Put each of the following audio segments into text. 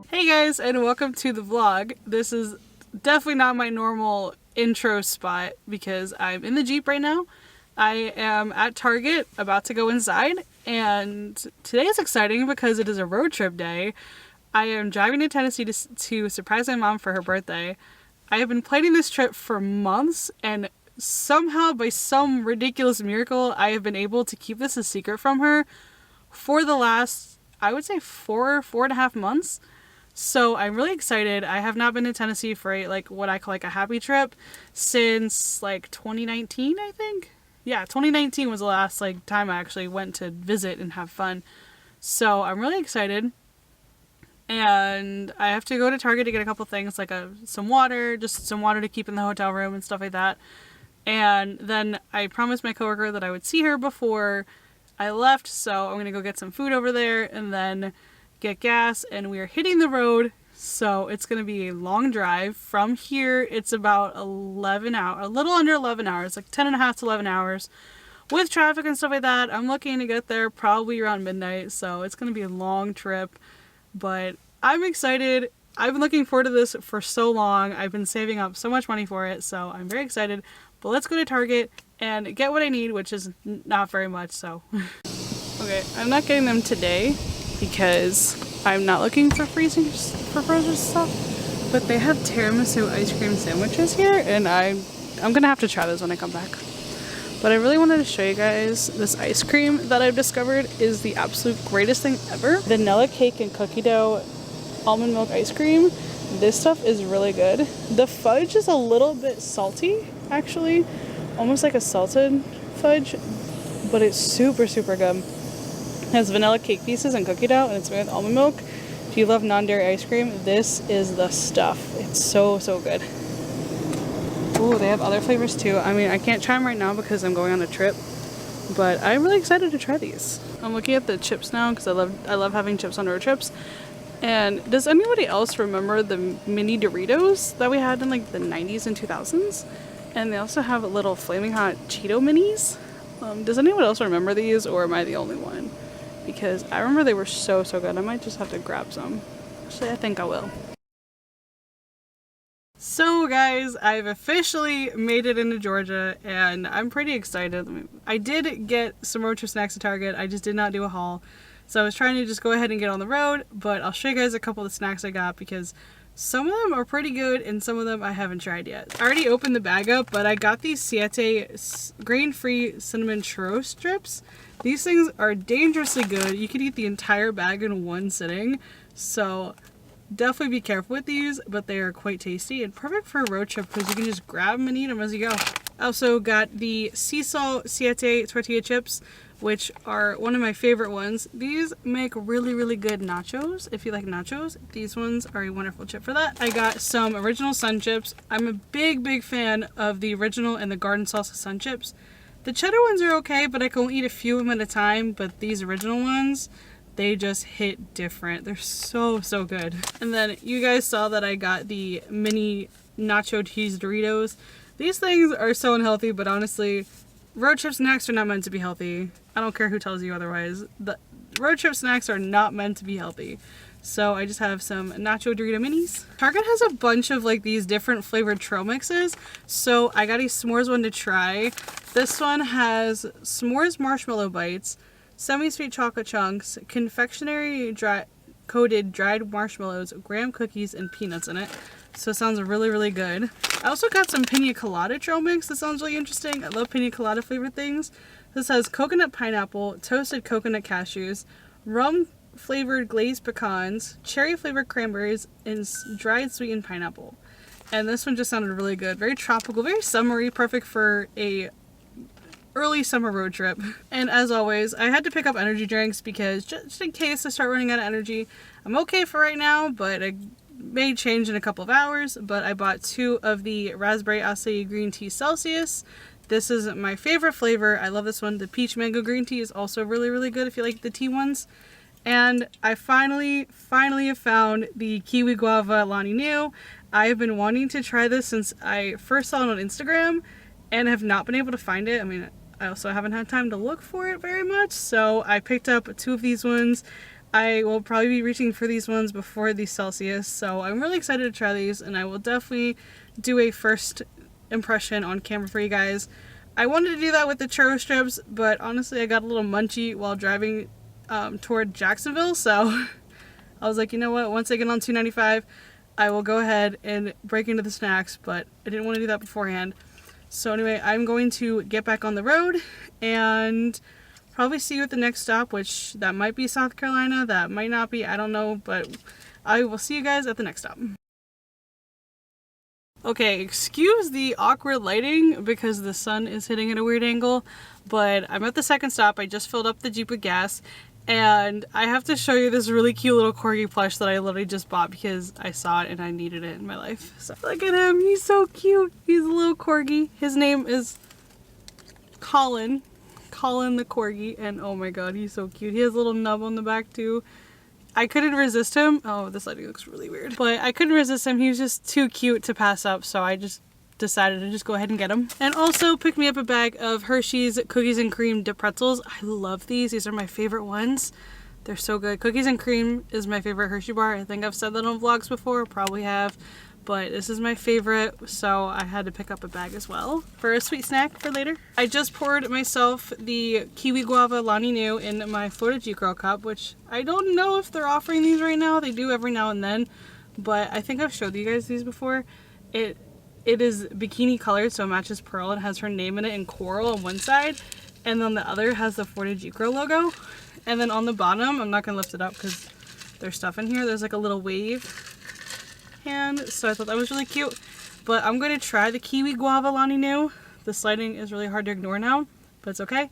Hey guys, and welcome to the vlog. This is definitely not my normal intro spot because I'm in the Jeep right now. I am at Target about to go inside, and today is exciting because it is a road trip day. I am driving to Tennessee to surprise my mom for her birthday. I have been planning this trip for months, and somehow by some ridiculous miracle I have been able to keep this a secret from her for the last, I would say, four and a half months. So I'm really excited. I have not been to Tennessee for what I call a happy trip since 2019, I think. Yeah, 2019 was the last time I actually went to visit and have fun. So I'm really excited. And I have to go to Target to get a couple things some water, just some water to keep in the hotel room and stuff like that. And then I promised my coworker that I would see her before I left, so I'm going to go get some food over there and then get gas, and we are hitting the road. So it's going to be a long drive. From here, it's about 11 hours, a little under 11 hours, 10 and a half to 11 hours. With traffic and stuff like that, I'm looking to get there probably around midnight, so it's going to be a long trip. But I'm excited. I've been looking forward to this for so long. I've been saving up so much money for it, so I'm very excited. But let's go to Target and get what I need, which is not very much, so. Okay, I'm not getting them today because I'm not looking for frozen stuff, but they have tiramisu ice cream sandwiches here, and I'm gonna have to try those when I come back. But I really wanted to show you guys this ice cream that I've discovered is the absolute greatest thing ever. Vanilla cake and cookie dough almond milk ice cream. This stuff is really good. The fudge is a little bit salty, actually, almost like a salted fudge, but it's super good. It has vanilla cake pieces and cookie dough, and it's made with almond milk. If you love non-dairy ice cream, this is the stuff. It's so good. Ooh, they have other flavors too. I mean, I can't try them right now because I'm going on a trip, but I'm really excited to try these. I'm looking at the chips now because I love having chips on road trips. And does anybody else remember the mini Doritos that we had in the 90s and 2000s? And they also have little flaming hot Cheeto minis. Does anyone else remember these, or am I the only one? Because I remember they were so good. I might just have to grab some. Actually, I think I will. So guys, I've officially made it into Georgia, and I'm pretty excited. I did get some road trip snacks at Target. I just did not do a haul. So I was trying to just go ahead and get on the road, but I'll show you guys a couple of the snacks I got because some of them are pretty good and some of them I haven't tried yet. I already opened the bag up, but I got these Siete grain-free cinnamon churro strips. These things are dangerously good. You can eat the entire bag in one sitting, so definitely be careful with these, but they are quite tasty and perfect for a road trip because you can just grab them and eat them as you go. I also got the sea salt Siete tortilla chips, which are one of my favorite ones. These make really good nachos. If you like nachos, these ones are a wonderful chip for that. I got some original sun chips. I'm a big fan of the original and the garden salsa sun chips. The cheddar ones are okay, but I can only eat a few of them at a time, but these original ones, they just hit different. They're so good. And then you guys saw that I got the mini nacho cheese Doritos. These things are so unhealthy, but honestly, road trip snacks are not meant to be healthy. I don't care who tells you otherwise. The road trip snacks are not meant to be healthy. So I just have some nacho Dorito minis. Target has a bunch of these different flavored trail mixes. So I got a s'mores one to try. This one has s'mores marshmallow bites, semi-sweet chocolate chunks, confectionery coated dried marshmallows, graham cookies, and peanuts in it. So it sounds really good. I also got some pina colada trail mix. That sounds really interesting. I love pina colada flavored things. This has coconut pineapple, toasted coconut cashews, rum flavored glazed pecans, cherry flavored cranberries, and dried sweetened pineapple. And this one just sounded really good. Very tropical, very summery, perfect for a early summer road trip. And as always, I had to pick up energy drinks because just in case I start running out of energy. I'm okay for right now, but I may change in a couple of hours. But I bought 2 of the raspberry acai green tea Celsius. This is my favorite flavor. I love this one. The peach mango green tea is also really good if you like the tea ones. And I finally have found the kiwi guava Lani New. I have been wanting to try this since I first saw it on Instagram and have not been able to find it. I mean, I also haven't had time to look for it very much, so I picked up 2 of these ones. I will probably be reaching for these ones before the Celsius, so I'm really excited to try these, and I will definitely do a first impression on camera for you guys. I wanted to do that with the churro strips, but honestly I got a little munchy while driving toward Jacksonville, so I was like, you know what, once I get on 295, I will go ahead and break into the snacks, but I didn't want to do that beforehand. So anyway, I'm going to get back on the road and probably see you at the next stop, which that might be South Carolina, that might not be, I don't know, but I will see you guys at the next stop. Okay, excuse the awkward lighting because the sun is hitting at a weird angle, but I'm at the second stop. I just filled up the Jeep with gas, and I have to show you this really cute little corgi plush that I literally just bought because I saw it and I needed it in my life. So look at him, he's so cute. He's a little corgi. His name is Colin the corgi, and oh my god, he's so cute. He has a little nub on the back too. I couldn't resist him. Oh, this lighting looks really weird. But I couldn't resist him. He was just too cute to pass up, so I just decided to just go ahead and get him. And also picked me up a bag of Hershey's Cookies and Cream Dip Pretzels. I love these. These are my favorite ones. They're so good. Cookies and Cream is my favorite Hershey bar. I think I've said that on vlogs before, probably have. But this is my favorite, so I had to pick up a bag as well for a sweet snack for later. I just poured myself the Kiwi Guava Lani Nu in my Florida G Girl cup, which I don't know if they're offering these right now. They do every now and then, but I think I've showed you guys these before. It is bikini colored, so it matches Pearl. It has her name in it in coral on one side, and then the other has the Florida G Girl logo. And then on the bottom, I'm not gonna lift it up because there's stuff in here. There's like a little wave hand, so I thought that was really cute. But I'm going to try the Kiwi Guava Lani Nu. This lighting is really hard to ignore now, but it's okay.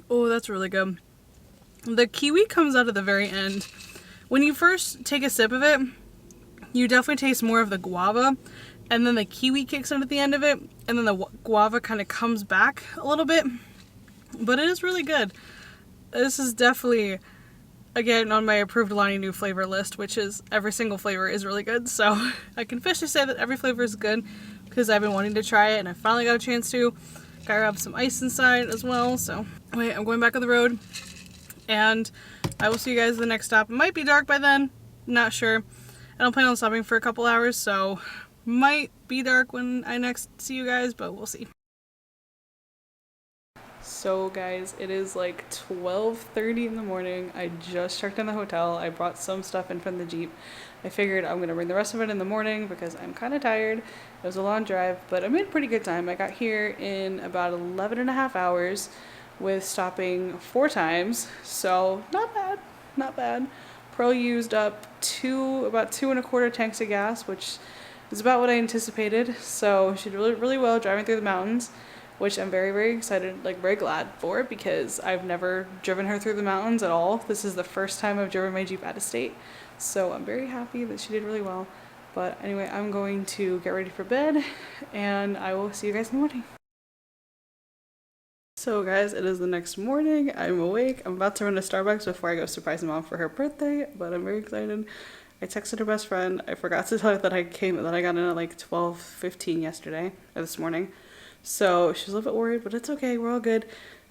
Oh, that's really good. The kiwi comes out at the very end. When you first take a sip of it, you definitely taste more of the guava, and then the kiwi kicks in at the end of it, and then the guava kind of comes back a little bit. But it is really good. This is definitely, again, on my approved Lani Nu flavor list, which is every single flavor is really good. So I can officially say that every flavor is good because I've been wanting to try it and I finally got a chance to. Got grab some ice inside as well. So wait, I'm going back on the road and I will see you guys at the next stop. It might be dark by then, not sure. I don't plan on stopping for a couple hours, so might be dark when I next see you guys, but we'll see. So guys, it is like 12:30 in the morning. I just checked in the hotel. I brought some stuff in from the Jeep. I figured I'm gonna bring the rest of it in the morning because I'm kind of tired. It was a long drive, but I made pretty good time. I got here in about 11.5 hours with stopping 4 times, so not bad, not bad. Pearl used up about 2.25 tanks of gas, which is about what I anticipated. So she did really well driving through the mountains, which I'm very excited, like very glad for, because I've never driven her through the mountains at all. This is the first time I've driven my Jeep out of state, so I'm very happy that she did really well. But anyway, I'm going to get ready for bed and I will see you guys in the morning. So guys, it is the next morning. I'm awake. I'm about to run to Starbucks before I go surprise Mom for her birthday, but I'm very excited. I texted her best friend. I forgot to tell her that I got in at like 12:15 this morning. So she's a little bit worried, but it's okay. We're all good.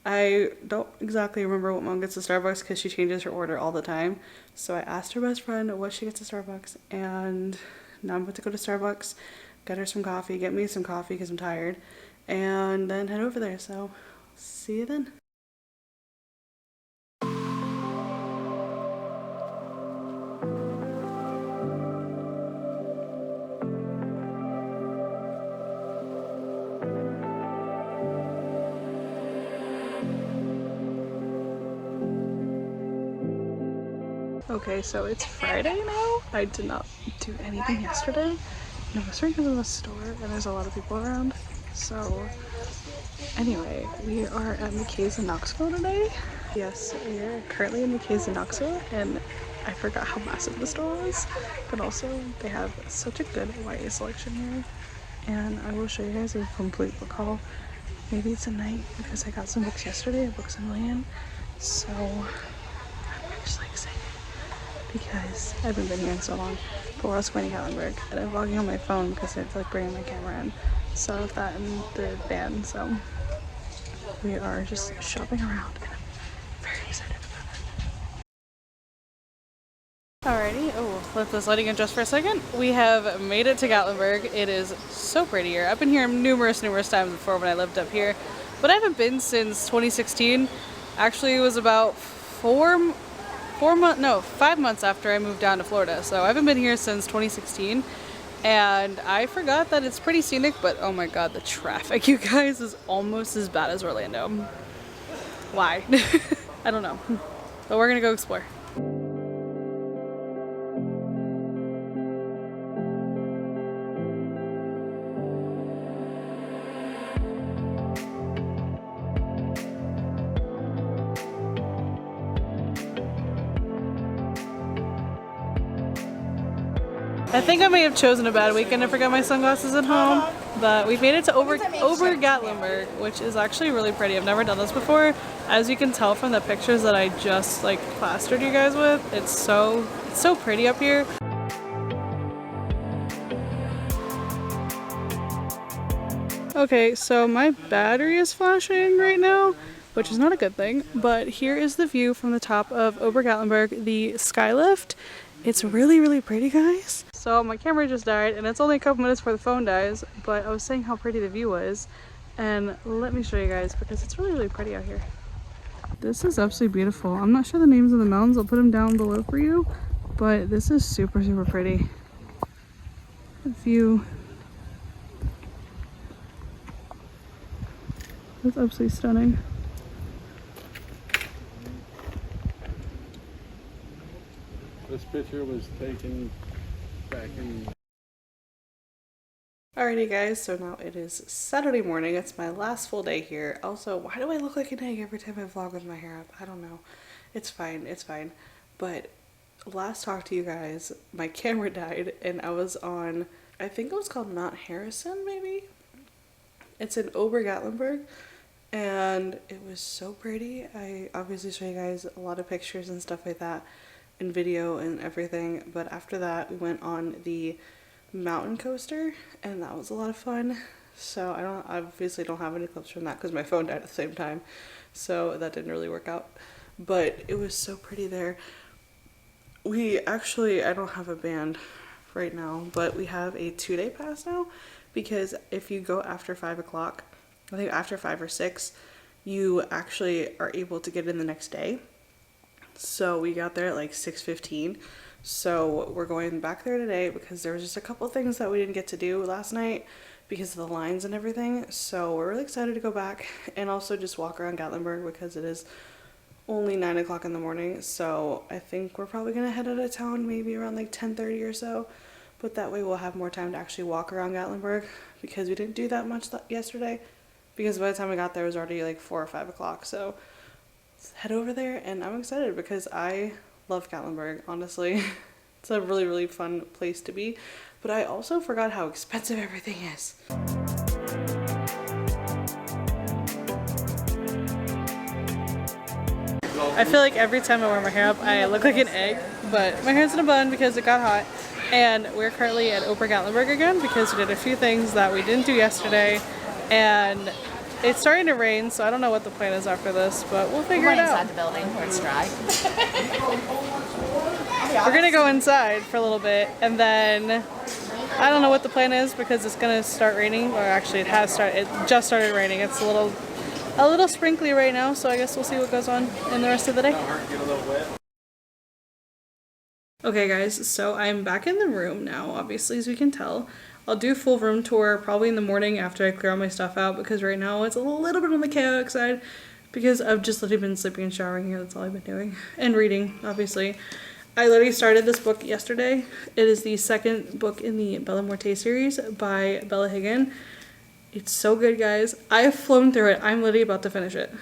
I don't exactly remember what Mom gets at Starbucks because she changes her order all the time. So I asked her best friend what she gets at Starbucks, and now I'm about to go to Starbucks, get her some coffee, get me some coffee because I'm tired, and then head over there. So see you then. Okay, so it's Friday now. I did not do anything yesterday. No, I was working in the store and there's a lot of people around. So anyway, we are at McKay's in Knoxville today. Yes, we are currently in McKay's in Knoxville, and I forgot how massive the store was, but also they have such a good YA selection here. And I will show you guys a complete book haul maybe tonight because I got some books yesterday at Books A Million. So I'm actually excited because I haven't been here in so long. But we're also going to Gatlinburg, and I'm vlogging on my phone because I have to like bring my camera in. So that and the van, so We are just shopping around and I'm very excited about it. Alrighty, oh, let this lighting adjust for a second. We have made it to Gatlinburg. It is so pretty here. I've been here numerous times before when I lived up here, but I haven't been since 2016. Actually, it was about 5 months after I moved down to Florida. So I haven't been here since 2016. And I forgot that it's pretty scenic, but oh my god, the traffic, you guys, is almost as bad as Orlando. Why? I don't know. But we're gonna go explore. I think I may have chosen a bad weekend to forget my sunglasses at home, but we've made it to over Gatlinburg, which is actually really pretty. I've never done this before. As you can tell from the pictures that I just like plastered you guys with, it's so pretty up here. Okay, so my battery is flashing right now, which is not a good thing, but here is the view from the top of Ober-Gatlinburg, the skylift. It's really pretty, guys. So my camera just died and it's only a couple minutes before the phone dies, but I was saying how pretty the view was, and let me show you guys because it's really pretty out here. This is absolutely beautiful. I'm not sure the names of the mountains, I'll put them down below for you, but this is super pretty. The view. That's absolutely stunning. This picture was taken back in... Alrighty guys, so now it is Saturday morning. It's my last full day here. Also, why do I look like an egg every time I vlog with my hair up? I don't know. It's fine. But last talk to you guys, my camera died and I was on, I think it was called Mount Harrison maybe? It's in Ober-Gatlinburg and it was so pretty. I obviously show you guys a lot of pictures and stuff like that and video and everything, but after that we went on the mountain coaster and that was a lot of fun. So I obviously don't have any clips from that because my phone died at the same time, so that didn't really work out, but it was so pretty there. We actually, I don't have a band right now, but we have a 2-day pass now, because if you go after 5 o'clock, I think after 5 or 6, you actually are able to get in the next day. So we got there at like 6:15. So we're going back there today because there was just a couple things that we didn't get to do last night because of the lines and everything. So we're really excited to go back and also just walk around Gatlinburg because it is only 9 o'clock in the morning. So I think we're probably gonna head out of town maybe around like 10:30 or so. But that way we'll have more time to actually walk around Gatlinburg because we didn't do that much yesterday. Because by the time we got there it was already like 4 or 5 o'clock. So let's head over there, and I'm excited because I love Gatlinburg, honestly. It's a really fun place to be, but I also forgot how expensive everything is. I feel like every time I wear my hair up I look like an egg, but my hair's in a bun because it got hot. And we're currently at Ober-Gatlinburg again because we did a few things that we didn't do yesterday, and it's starting to rain, so I don't know what the plan is after this, but we'll figure it out. Inside the building where it's dry. We're gonna go inside for a little bit, and then I don't know what the plan is because it's gonna start raining, or actually it has started. It just started raining. It's a little sprinkly right now, so I guess we'll see what goes on in the rest of the day. Okay guys, so I'm back in the room now, obviously, as you can tell. I'll do a full room tour probably in the morning after I clear all my stuff out, because right now it's a little bit on the chaotic side because I've just literally been sleeping and showering here. That's all I've been doing. And reading, obviously. I literally started this book yesterday. It is the second book in the Bella Morte series by Bella Higgin. It's so good, guys. I have flown through it. I'm literally about to finish it.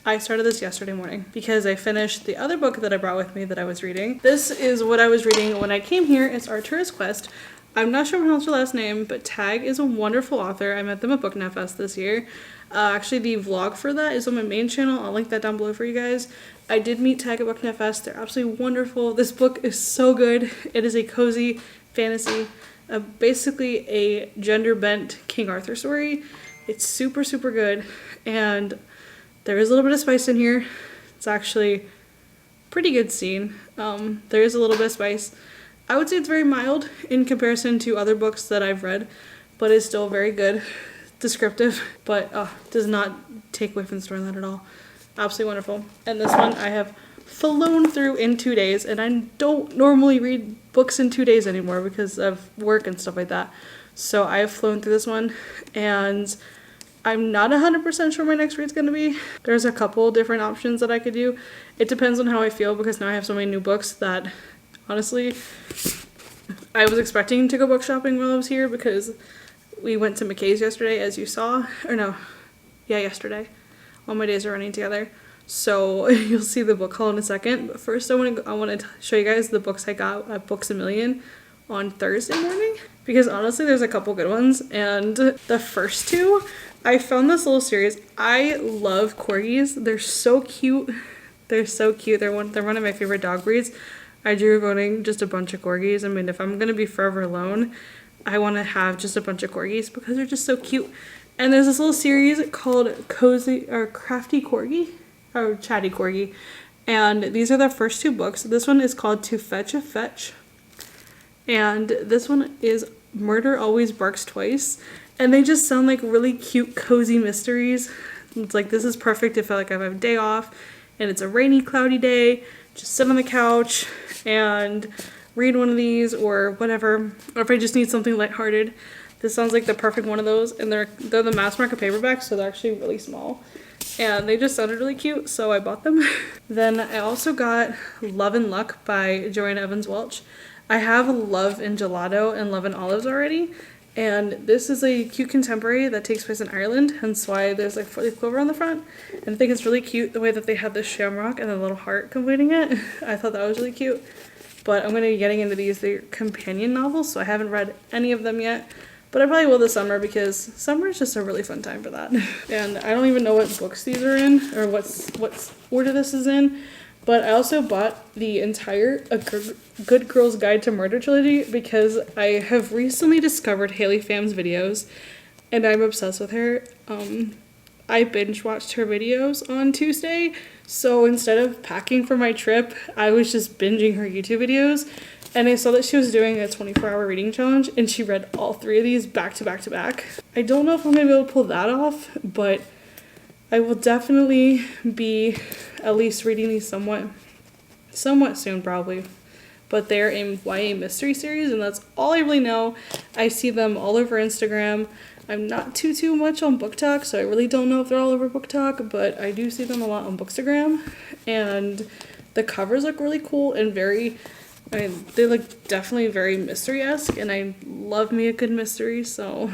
I started this yesterday morning because I finished the other book that I brought with me that I was reading. This is what I was reading when I came here. It's Artura's Quest. I'm not sure how to pronounce her last name, but Tag is a wonderful author. I met them at Book Net Fest this year. Actually, the vlog for that is on my main channel. I'll link that down below for you guys. I did meet Tag at Book Net Fest. They're absolutely wonderful. This book is so good. It is a cozy fantasy, basically a gender-bent King Arthur story. It's super good, and There is a little bit of spice in here. It's actually pretty good scene. There is a little bit of spice. I would say it's very mild in comparison to other books that I've read, but it's still very good, descriptive, but does not take away from the storyline at all. Absolutely wonderful. And this one I have flown through in 2 days, and I don't normally read books in 2 days anymore because of work and stuff like that. So I have flown through this one, and I'm not 100% sure my next read's going to be. There's a couple different options that I could do. It depends on how I feel because now I have so many new books that honestly I was expecting to go book shopping while I was here because we went to McKay's yesterday, as you saw. Or no, yeah, yesterday. All my days are running together. So you'll see the book haul in a second. But first I want to show you guys the books I got at Books A Million on Thursday morning. Because honestly there's a couple good ones. And the first two, I found this little series. I love corgis. They're so cute. They're so cute. They're one of my favorite dog breeds. I drew owning just a bunch of corgis. I mean, if I'm going to be forever alone, I want to have just a bunch of corgis because they're just so cute. And there's this little series called Cozy or Crafty Corgi or Chatty Corgi. And these are the first two books. This one is called To Fetch a Fetch. And this one is Murder Always Barks Twice. And they just sound like really cute, cozy mysteries. It's like, this is perfect if I have a day off and it's a rainy, cloudy day. Just sit on the couch and read one of these or whatever. Or if I just need something lighthearted. This sounds like the perfect one of those. And they're the mass market paperbacks, so they're actually really small. And they just sounded really cute, so I bought them. Then I also got Love and Luck by Joanna Evans Welch. I have Love and Gelato and Love and Olives already. And this is a cute contemporary that takes place in Ireland, hence why there's like 4-leaf clover on the front. And I think it's really cute the way that they have this shamrock and the little heart completing it. I thought that was really cute. But I'm going to be getting into these. They're companion novels, so I haven't read any of them yet. But I probably will this summer because summer is just a really fun time for that. And I don't even know what books these are in or what order this is in. But I also bought the entire A Good Girl's Guide to Murder trilogy because I have recently discovered Haley Pham's videos and I'm obsessed with her. I binge watched her videos on Tuesday, so instead of packing for my trip, I was just binging her YouTube videos. And I saw that she was doing a 24-hour reading challenge and she read all 3 of these back to back to back. I don't know if I'm going to be able to pull that off, but I will definitely be at least reading these somewhat soon probably. But they're a YA mystery series and that's all I really know. I see them all over Instagram. I'm not too much on BookTok, so I really don't know if they're all over BookTok, but I do see them a lot on Bookstagram. And the covers look really cool and they look definitely very mystery-esque, and I love me a good mystery, so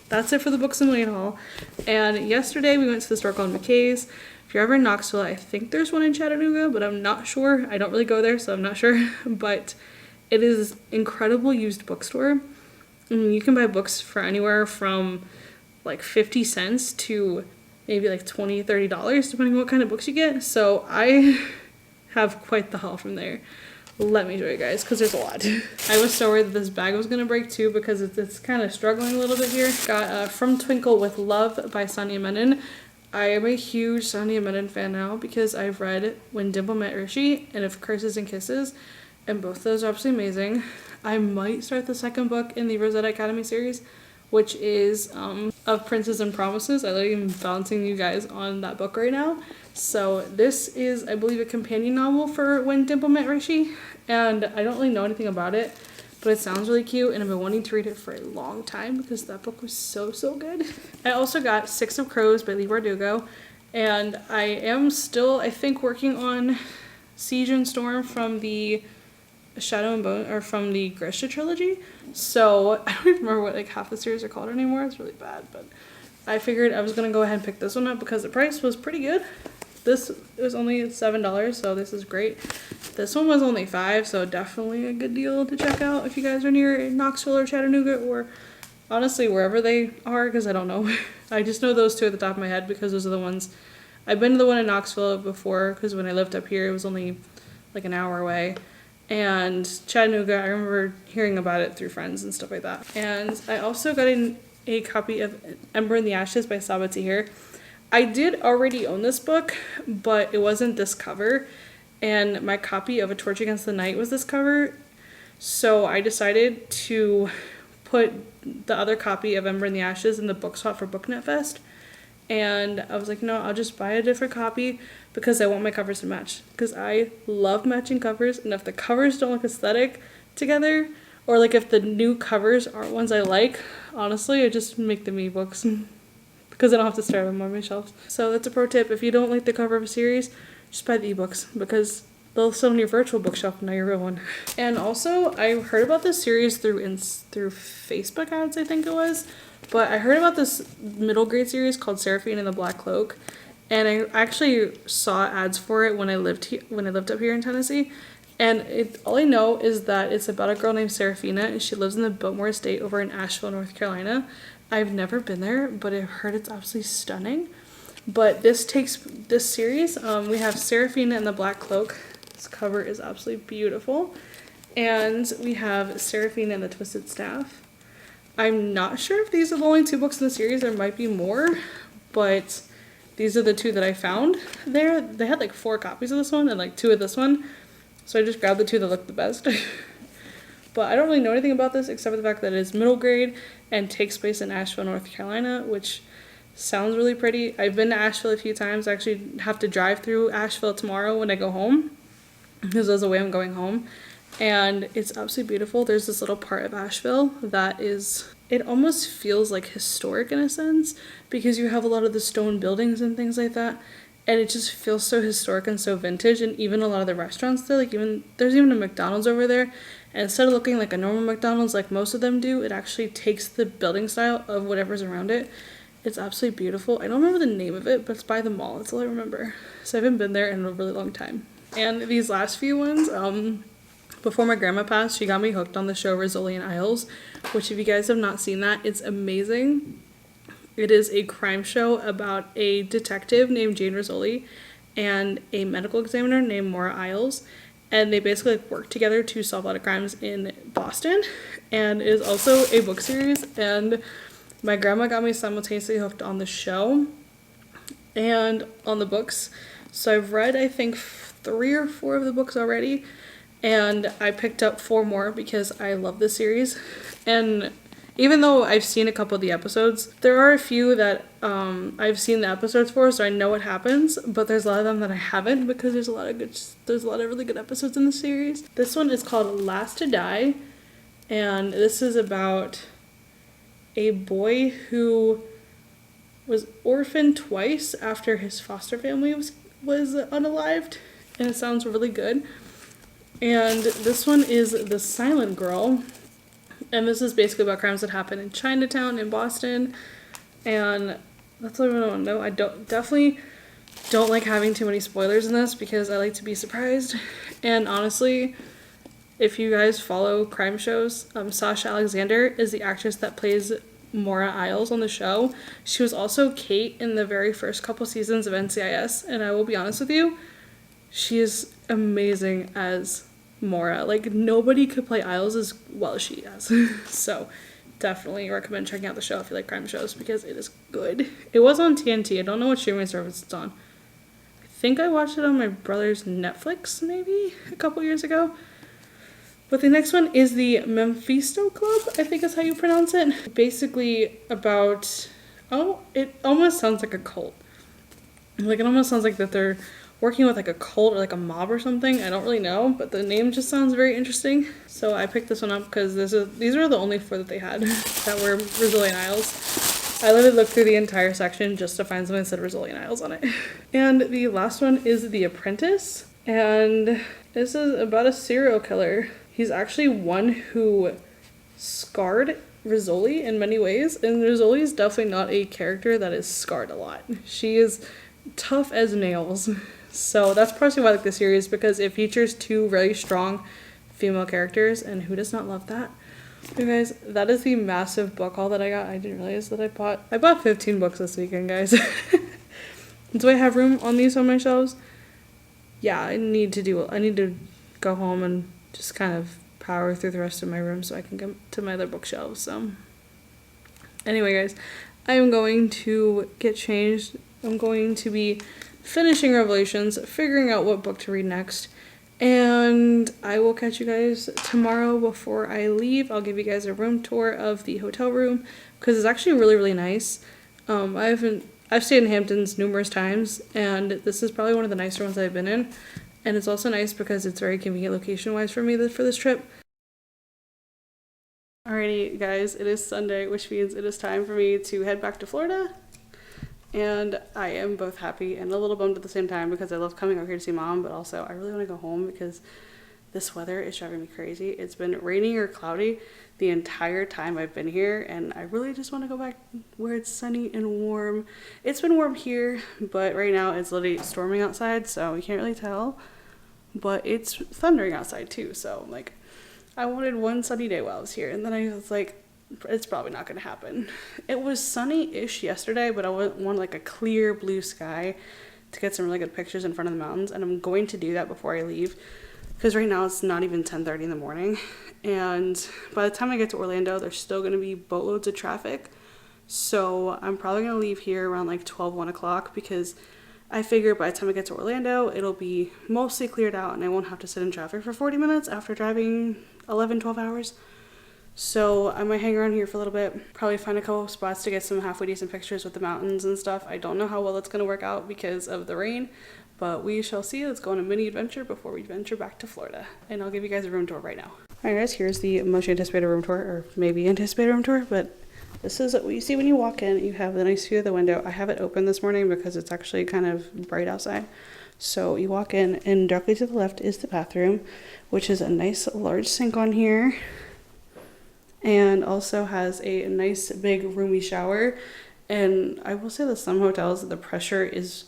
that's it for the Books A Million haul. And yesterday we went to the store called McKay's. If you're ever in Knoxville, I think there's one in Chattanooga, but I'm not sure. I don't really go there, so I'm not sure. But it is an incredible used bookstore. And you can buy books for anywhere from like 50 cents to maybe like $20, $30, depending on what kind of books you get. So I have quite the haul from there. Let me show you guys, because there's a lot. I was so worried that this bag was going to break too, because it's kind of struggling a little bit here. Got From Twinkle with Love by Sonia Menon. I am a huge Sonia Menon fan now, because I've read When Dimple Met Rishi and Of Curses and Kisses, and both of those are absolutely amazing. I might start the second book in the Rosetta Academy series, which is Of Princes and Promises. I like even bouncing you guys on that book right now. So this is, I believe, a companion novel for When Dimple Met Rishi, and I don't really know anything about it, but it sounds really cute, and I've been wanting to read it for a long time because that book was so good. I also got Six of Crows by Lee Bardugo, and I am still, I think, working on Siege and Storm from the Shadow and Bone, or from the Grisha trilogy. So I don't even remember what like half the series are called anymore. It's really bad, but I figured I was gonna go ahead and pick this one up because the price was pretty good. This was only $7, so this is great. This one was only $5, so definitely a good deal to check out if you guys are near Knoxville or Chattanooga, or honestly wherever they are, because I don't know. I just know those two at the top of my head because those are the ones. I've been to the one in Knoxville before because when I lived up here it was only like an hour away. And Chattanooga, I remember hearing about it through friends and stuff like that. And I also got a copy of Ember in the Ashes by Sabaa Tahir. I did already own this book, but it wasn't this cover, and my copy of A Torch Against the Night was this cover, so I decided to put the other copy of Ember in the Ashes in the book swap for BookNet Fest, and I was like, no, I'll just buy a different copy because I want my covers to match, because I love matching covers, and if the covers don't look aesthetic together, or like if the new covers aren't ones I like, honestly, I just make them ebooks because I don't have to stare at them on my shelves. So that's a pro tip. If you don't like the cover of a series, just buy the ebooks because they'll sit on your virtual bookshelf and not your real one. And also, I heard about this series through Facebook ads, I think it was. But I heard about this middle grade series called Seraphine and the Black Cloak, and I actually saw ads for it when I lived up here in Tennessee. And all I know is that it's about a girl named Seraphina, and she lives in the Biltmore Estate over in Asheville, North Carolina. I've never been there, but I've heard it's absolutely stunning. But this series, we have Seraphina and the Black Cloak. This cover is absolutely beautiful. And we have Seraphina and the Twisted Staff. I'm not sure if these are the only 2 books in the series. There might be more, but these are the 2 that I found there. They had like 4 copies of this one and like 2 of this one. So I just grabbed the 2 that looked the best. But I don't really know anything about this except for the fact that it is middle grade and takes place in Asheville, North Carolina, which sounds really pretty. I've been to Asheville a few times. I actually have to drive through Asheville tomorrow when I go home, because that's the way I'm going home. And it's absolutely beautiful. There's this little part of Asheville that it almost feels like historic in a sense, because you have a lot of the stone buildings and things like that. And it just feels so historic and so vintage, and even a lot of the restaurants there, there's even a McDonald's over there, and instead of looking like a normal McDonald's like most of them do, it actually takes the building style of whatever's around it. It's absolutely beautiful. I don't remember the name of it, but it's by the mall. That's all I remember. So I haven't been there in a really long time. And these last few ones, before my grandma passed, she got me hooked on the show Rizzoli and Isles, which if you guys have not seen that, it's amazing. It is a crime show about a detective named Jane Rizzoli and a medical examiner named Maura Isles. And they basically work together to solve a lot of crimes in Boston. And it is also a book series. And my grandma got me simultaneously hooked on the show and on the books. So I've read, I think, 3 or 4 of the books already. And I picked up 4 more because I love this series. And even though I've seen a couple of the episodes, there are a few that I've seen the episodes for, so I know what happens, but there's a lot of them that I haven't, because there's a lot of really good episodes in the series. This one is called Last to Die, and this is about a boy who was orphaned twice after his foster family was unalived, and it sounds really good. And this one is The Silent Girl. And this is basically about crimes that happen in Chinatown in Boston. And that's all I really want to know. I definitely don't like having too many spoilers in this because I like to be surprised. And honestly, if you guys follow crime shows, Sasha Alexander is the actress that plays Maura Isles on the show. She was also Kate in the very first couple seasons of NCIS. And I will be honest with you, she is amazing as Maura. Like, nobody could play Isles as well as she has. So definitely recommend checking out the show if you like crime shows, because it is good. It was on TNT. I don't know what streaming service it's on. I think I watched it on my brother's Netflix maybe a couple years ago. But the next one is the Mephisto Club, I think is how you pronounce it. Basically about, it almost sounds like a cult. Like, it almost sounds like that they're working with like a cult or like a mob or something. I don't really know, but the name just sounds very interesting. So I picked this one up because these were the only 4 that they had that were Rizzoli and Isles. I literally looked through the entire section just to find something that said Rizzoli and Isles on it. And the last one is The Apprentice. And this is about a serial killer. He's actually one who scarred Rizzoli in many ways. And Rizzoli is definitely not a character that is scarred a lot. She is tough as nails. So that's probably why I like the series, because it features 2 very strong female characters, and who does not love that? You guys, that is the massive book haul that I got. I didn't realize that I bought 15 books this weekend, guys. Do I have room on these on my shelves? Yeah, I need to go home and just kind of power through the rest of my room so I can get to my other bookshelves. So anyway, guys, I am going to get changed I'm going to be finishing Revelations, figuring out what book to read next, and I will catch you guys tomorrow before I leave. I'll give you guys a room tour of the hotel room because it's actually really, really nice. I've stayed in Hamptons numerous times, and this is probably one of the nicer ones I've been in. And it's also nice because it's very convenient location-wise for me for this trip. Alrighty, guys, it is Sunday, which means it is time for me to head back to Florida. And I am both happy and a little bummed at the same time because I love coming out here to see Mom, but also I really want to go home because this weather is driving me crazy. It's been raining or cloudy the entire time I've been here, and I really just want to go back where it's sunny and warm. It's been warm here, but right now it's literally storming outside, so you can't really tell. But it's thundering outside too, so like I wanted one sunny day while I was here, and then I was like, it's probably not gonna happen. It was sunny-ish yesterday, but I want like a clear blue sky to get some really good pictures in front of the mountains, and I'm going to do that before I leave because right now it's not even 10:30 in the morning, and by the time I get to Orlando there's still gonna be boatloads of traffic, so I'm probably gonna leave here around like 1 o'clock because I figure by the time I get to Orlando it'll be mostly cleared out and I won't have to sit in traffic for 40 minutes after driving 11-12 hours. So I might hang around here for a little bit, probably find a couple of spots to get some halfway decent pictures with the mountains and stuff. I don't know how well it's going to work out because of the rain, but we shall see. Let's go on a mini adventure before we venture back to Florida. And I'll give you guys a room tour right now. Alright guys, here's the much anticipated room tour, or maybe anticipated room tour, but this is what you see when you walk in. You have the nice view of the window. I have it open this morning because it's actually kind of bright outside. So you walk in and directly to the left is the bathroom, which is a nice large sink on here. And also has a nice big roomy shower. And I will say that some hotels the pressure is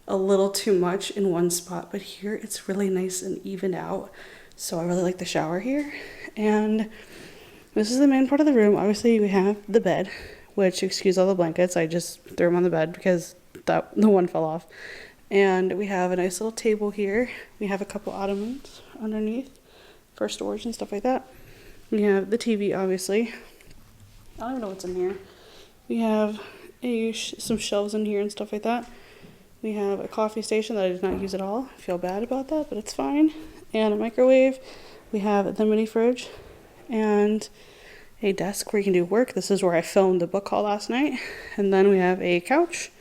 a little too much in one spot, but here it's really nice and evened out. So I really like the shower here. And this is the main part of the room. Obviously we have the bed, which, excuse all the blankets, I just threw them on the bed because the one fell off. And we have a nice little table here. We have a couple ottomans underneath for storage and stuff like that. We have the TV, obviously. I don't even know what's in here. We have some shelves in here and stuff like that. We have a coffee station that I did not use at all. I feel bad about that, but it's fine. And a microwave. We have the mini fridge and a desk where you can do work. This is where I filmed the book haul last night. And then we have a couch,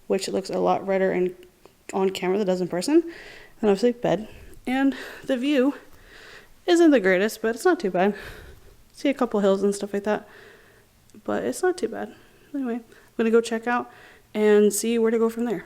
which looks a lot redder and on camera than it does in person. And obviously bed. And the view isn't the greatest, but it's not too bad. See a couple hills and stuff like that, but it's not too bad. Anyway, I'm gonna go check out and see where to go from there.